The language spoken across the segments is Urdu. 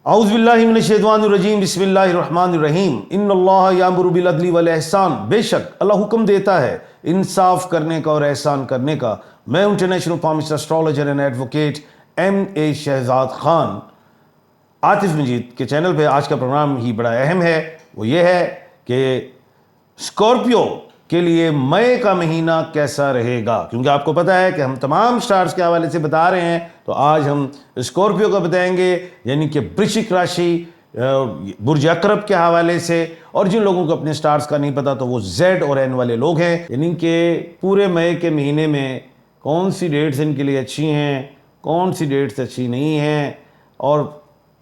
اعوذ باللہ من الشیطان الرجیم بسم اللہ الرحمن الرحیم ان اللہ یامر بالعدل والاحسان، بے شک اللہ حکم دیتا ہے انصاف کرنے کا اور احسان کرنے کا۔ میں international pharmacist astrologer and advocate M Shahzad Khan Atif Majeed کے چینل پہ آج کا پروگرام ہی بڑا اہم ہے۔ وہ یہ ہے کہ اسکارپیو کے لیے مئی کا مہینہ کیسا رہے گا، کیونکہ آپ کو پتہ ہے کہ ہم تمام سٹارز کے حوالے سے بتا رہے ہیں، تو آج ہم اسکارپیو کا بتائیں گے، یعنی کہ برشک راشی برج اقرب کے حوالے سے۔ اور جن لوگوں کو اپنے سٹارز کا نہیں پتا تو وہ زیڈ اور این والے لوگ ہیں، یعنی کہ پورے مئی کے مہینے میں کون سی ڈیٹس ان کے لیے اچھی ہیں، کون سی ڈیٹس اچھی نہیں ہیں، اور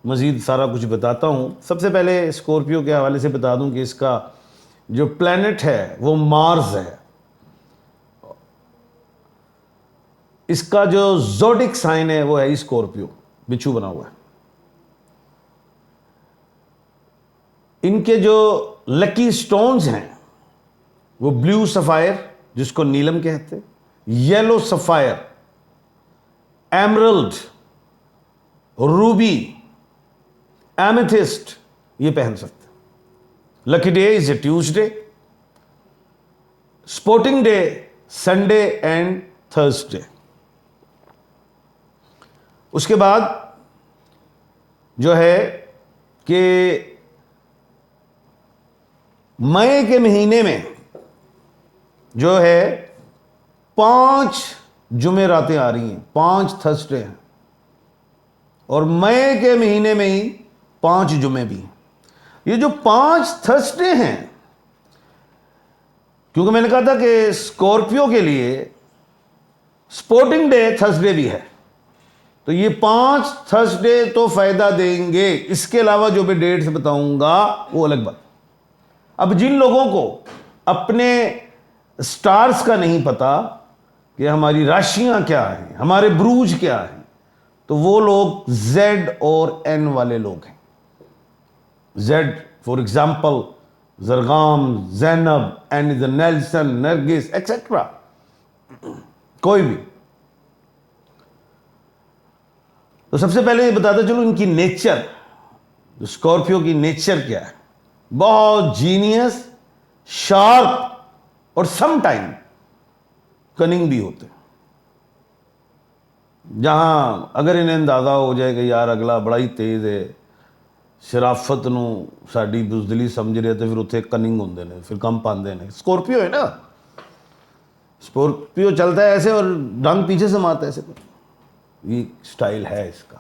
مزید سارا کچھ بتاتا ہوں۔ سب سے پہلے اسکارپیو کے حوالے سے بتا دوں کہ اس کا جو پلینٹ ہے وہ مارز ہے۔ اس کا جو زوڈک سائن ہے وہ ہے اسکارپیو، بچھو بنا ہوا ہے۔ ان کے جو لکی سٹونز ہیں وہ بلیو سفائر، جس کو نیلم کہتے ہیں، yellow sapphire, emerald, ruby, amethyst, یہ پہن سکتے ہیں۔ Lucky day is a Tuesday, supporting day Sunday and Thursday. اس کے بعد جو ہے کہ مئی کے مہینے میں جو ہے 5 جمعراتیں آ رہی ہیں، 5 تھرسڈے ہیں، اور مئی کے مہینے میں ہی 5 جمعے بھی ہیں۔ یہ جو 5 تھرسڈے ہیں، کیونکہ میں نے کہا تھا کہ اسکارپیو کے لیے سپورٹنگ ڈے تھرسڈے بھی ہے، تو یہ 5 تھرسڈے تو فائدہ دیں گے۔ اس کے علاوہ جو بھی ڈیٹس بتاؤں گا وہ الگ بات۔ اب جن لوگوں کو اپنے سٹارز کا نہیں پتا کہ ہماری راشیاں کیا ہیں، ہمارے بروج کیا ہیں، تو وہ لوگ زیڈ اور این والے لوگ ہیں۔ Z for example Zargham, Zainab, Ines Nelson, Nargis etcetera, کوئی بھی۔ تو سب سے پہلے یہ بتاتا چلو ان کی نیچر، اسکارپیو کی نیچر کیا ہے۔ بہت جینیس، شارپ اور سم ٹائم کننگ بھی ہوتے ہیں۔ جہاں اگر انہیں اندازہ ہو جائے کہ یار اگلا بڑا ہی تیز ہے، شرافت نو ساڈی بزدلی سمجھ رہے، تو پھر اتنے کننگ ہوندے نے، پھر کم پاندے نے۔ اسکارپیو ہے نا، اسکارپیو چلتا ہے ایسے اور ڈنگ پیچھے سے مارتا ہے ایسے، یہ سٹائل ہے اس کا۔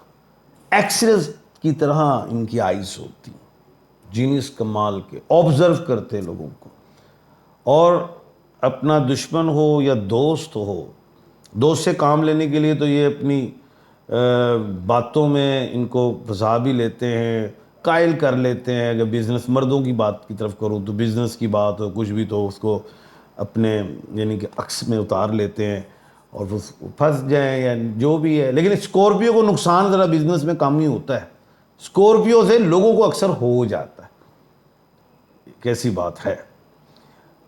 ایکسرز کی طرح ان کی آئیز ہوتی ہیں، جینیس کمال کے، آبزرو کرتے لوگوں کو، اور اپنا دشمن ہو یا دوست ہو، دوست سے کام لینے کے لیے تو یہ اپنی باتوں میں ان کو پھنسا بھی لیتے ہیں، قائل کر لیتے ہیں۔ اگر بزنس، مردوں کی بات کی طرف کروں تو بزنس کی بات ہو کچھ بھی تو اس کو اپنے یعنی کہ عکس میں اتار لیتے ہیں اور پھنس جائیں یا جو بھی ہے۔ لیکن اسکارپیو کو نقصان ذرا بزنس میں کم ہی ہوتا ہے، اسکارپیو سے لوگوں کو اکثر ہو جاتا ہے۔ کیسی بات ہے،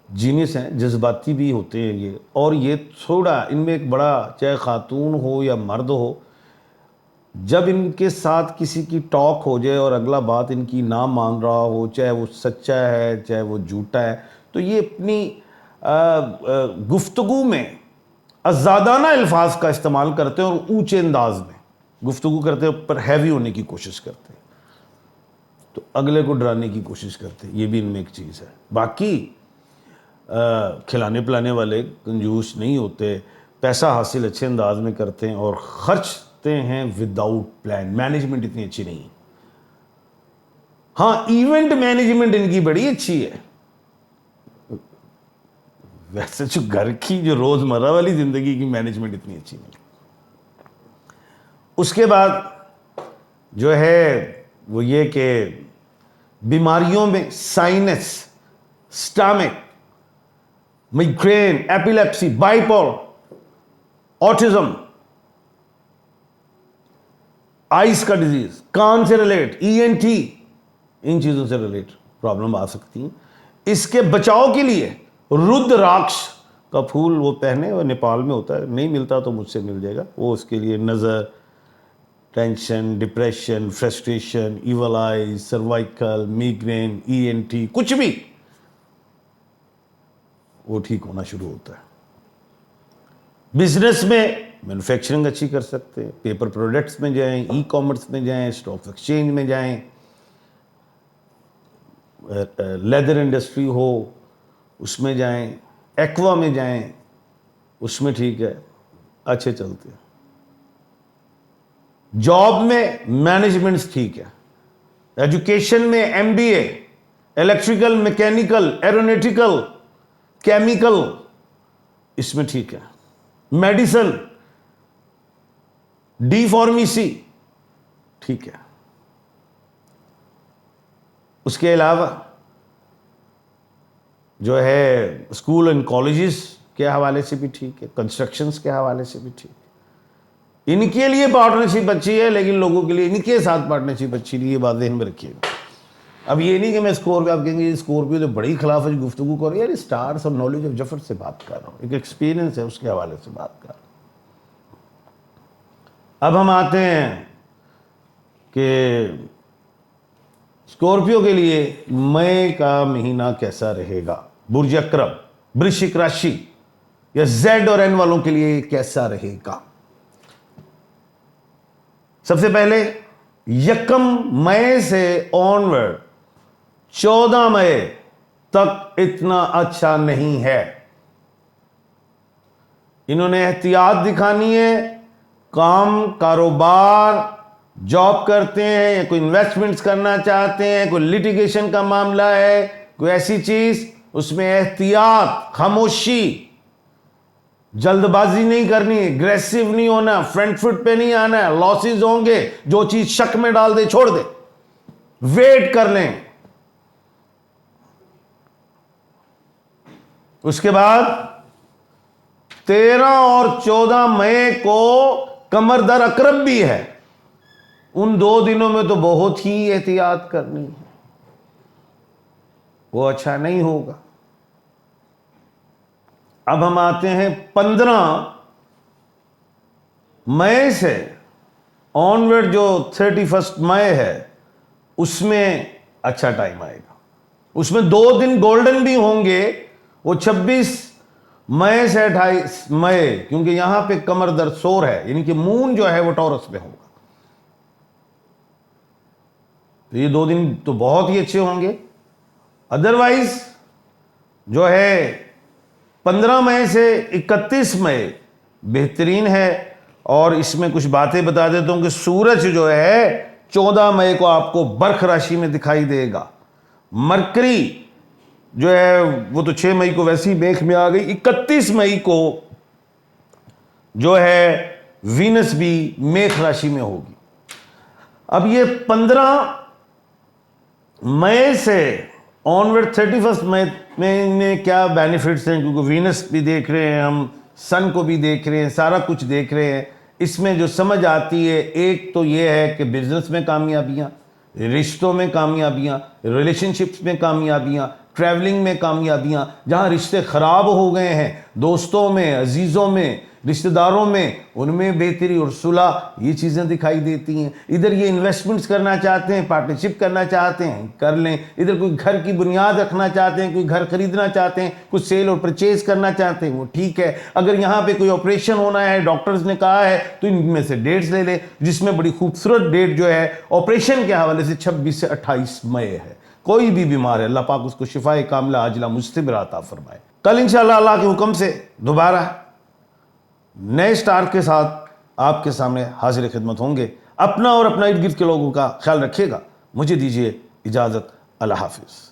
جینیس ہیں، جذباتی بھی ہوتے ہیں یہ، اور یہ تھوڑا ان میں ایک بڑا، چاہے خاتون ہو یا مرد ہو، جب ان کے ساتھ کسی کی ٹاک ہو جائے اور اگلا بات ان کی نہ مان رہا ہو، چاہے وہ سچا ہے چاہے وہ جھوٹا ہے، تو یہ اپنی گفتگو میں آزادانہ الفاظ کا استعمال کرتے ہیں اور اونچے انداز میں گفتگو کرتے ہیں، پر ہیوی ہونے کی کوشش کرتے ہیں، تو اگلے کو ڈرانے کی کوشش کرتے ہیں۔ یہ بھی ان میں ایک چیز ہے۔ باقی کھلانے پلانے والے کنجوس نہیں ہوتے، پیسہ حاصل اچھے انداز میں کرتے ہیں اور خرچتے ہیں وداؤٹ پلان۔ مینجمنٹ اتنی اچھی نہیں، ہاں ایونٹ مینجمنٹ ان کی بڑی اچھی ہے، ویسے جو گھر کی جو روزمرہ والی زندگی کی مینجمنٹ اتنی اچھی نہیں۔ اس کے بعد جو ہے وہ یہ کہ بیماریوں میں sinus, stomach, migraine, epilepsy, bipolar, autism, eyes کا ڈیزیز، کان سے ریلیٹ، ای این ٹی، ان چیزوں سے ریلیٹ پرابلم آ سکتی ہیں۔ اس کے بچاؤ کے لیے رودراکش کا پھول وہ پہنے، وہ نیپال میں ہوتا ہے، نہیں ملتا تو مجھ سے مل جائے گا، وہ اس کے لیے نظر، tension, depression, frustration, evil eyes, cervical, migraine, ENT, کچھ بھی وہ ٹھیک ہونا شروع ہوتا ہے. بزنس میں مینوفیکچرنگ اچھی کر سکتے ہیں, پیپر پروڈکٹس میں جائیں, ای کامرس میں جائیں, اسٹاک ایکسچینج میں جائیں, لیدر انڈسٹری ہو اس میں جائیں, ایکوا میں جائیں, اس میں ٹھیک ہے, اچھے چلتے ہیں. جاب میں مینجمنٹس ٹھیک ہے, ایجوکیشن میں MBA, الیکٹریکل, میکینیکل, ایرونیٹیکل, کیمیکل, اس میں ٹھیک ہے. میڈیسن, ڈی فارمیسی ٹھیک ہے. اس کے علاوہ جو ہے اسکول اینڈ کالجز کے حوالے سے بھی ٹھیک ہے, کنسٹرکشنز کے حوالے سے بھی ٹھیک ہے. ان کے لیے پارٹنرشپ اچھی ہے, لیکن لوگوں کے لیے ان کے ساتھ پارٹنرشپ اچھی نہیں, یہ بات ذہن میں رکھیے گا. اب یہ نہیں کہ میں اسکورپیو, آپ کہیں گے اسکورپیو تو بڑی خلاف گفتگو کر رہی ہے, یار اسٹارس اور نالج آف جفر سے بات کر رہا ہوں, ایک ایکسپیرینس ہے اس کے حوالے سے بات کر رہا ہوں. اب ہم آتے ہیں کہ اسکورپیو کے لیے مئی کا مہینہ کیسا رہے گا. برج اکرم, برشک راشی یا زیڈ اور این والوں کے لیے کیسا رہے گا. سب سے پہلے 1 مئی سے آنورڈ 14 مئی تک اتنا اچھا نہیں ہے. انہوں نے احتیاط دکھانی ہے. کام, کاروبار, جاب کرتے ہیں یا کوئی انویسٹمنٹس کرنا چاہتے ہیں, کوئی لٹیگیشن کا معاملہ ہے, کوئی ایسی چیز, اس میں احتیاط, خاموشی, جلد بازی نہیں کرنی, اگریسو نہیں ہونا, فرنٹ فٹ پہ نہیں آنا. لاسز ہوں گے, جو چیز شک میں ڈال دے چھوڑ دے, ویٹ کر لیں. اس کے بعد 13 اور 14 مئی کو قمر در عقرب بھی ہے. ان 2 دنوں میں تو بہت ہی احتیاط کرنی ہے, وہ اچھا نہیں ہوگا. اب ہم آتے ہیں 15 مئی سے آنورڈ جو 31 مئی ہے, اس میں اچھا ٹائم آئے گا. اس میں 2 دن گولڈن بھی ہوں گے, وہ 26 مئی سے 28 مئی, کیونکہ یہاں پہ قمر در سور ہے, یعنی کہ مون جو ہے وہ ٹورس میں ہوگا. تو یہ 2 دن تو بہت ہی اچھے ہوں گے. ادروائز جو ہے 15 مئی سے 31 مئی بہترین ہے. اور اس میں کچھ باتیں بتا دیتا ہوں کہ سورج جو ہے 14 مئی کو آپ کو برخ راشی میں دکھائی دے گا. مرکری جو ہے وہ تو 6 مئی کو ویسے ہی میخ میں آ گئی. 31 مئی کو جو ہے وینس بھی میخ راشی میں ہوگی. اب یہ 15 مئی سے آنورڈ 31 مئی میں کیا بینیفٹس ہیں, کیونکہ وینس بھی دیکھ رہے ہیں ہم, سن کو بھی دیکھ رہے ہیں, سارا کچھ دیکھ رہے ہیں. اس میں جو سمجھ آتی ہے, ایک تو یہ ہے کہ بزنس میں کامیابیاں, رشتوں میں کامیابیاں, ریلیشن شپس میں کامیابیاں, ٹریولنگ میں کامیابیاں. جہاں رشتے خراب ہو گئے ہیں, دوستوں میں, عزیزوں میں, رشتہ داروں میں, ان میں بہتری اور صلح, یہ چیزیں دکھائی دیتی ہیں. ادھر یہ انویسٹمنٹس کرنا چاہتے ہیں, پارٹنرشپ کرنا چاہتے ہیں, کر لیں. ادھر کوئی گھر کی بنیاد رکھنا چاہتے ہیں, کوئی گھر خریدنا چاہتے ہیں, کچھ سیل اور پرچیز کرنا چاہتے ہیں, وہ ٹھیک ہے. اگر یہاں پہ کوئی آپریشن ہونا ہے, ڈاکٹرز نے کہا ہے, تو ان میں سے ڈیٹس لے لیں, جس میں بڑی خوبصورت ڈیٹ جو ہے آپریشن کے حوالے سے 26 سے 28 مئی ہے. کوئی بھی بیمار ہے, اللہ پاک اس کو شفائے کاملہ عاجلہ مستمرہ عطا فرمائے. کل انشاءاللہ اللہ کے حکم سے دوبارہ نئے سٹار کے ساتھ آپ کے سامنے حاضر خدمت ہوں گے. اپنا اور اپنا ارد گرد کے لوگوں کا خیال رکھیے گا. مجھے دیجیے اجازت. اللہ حافظ.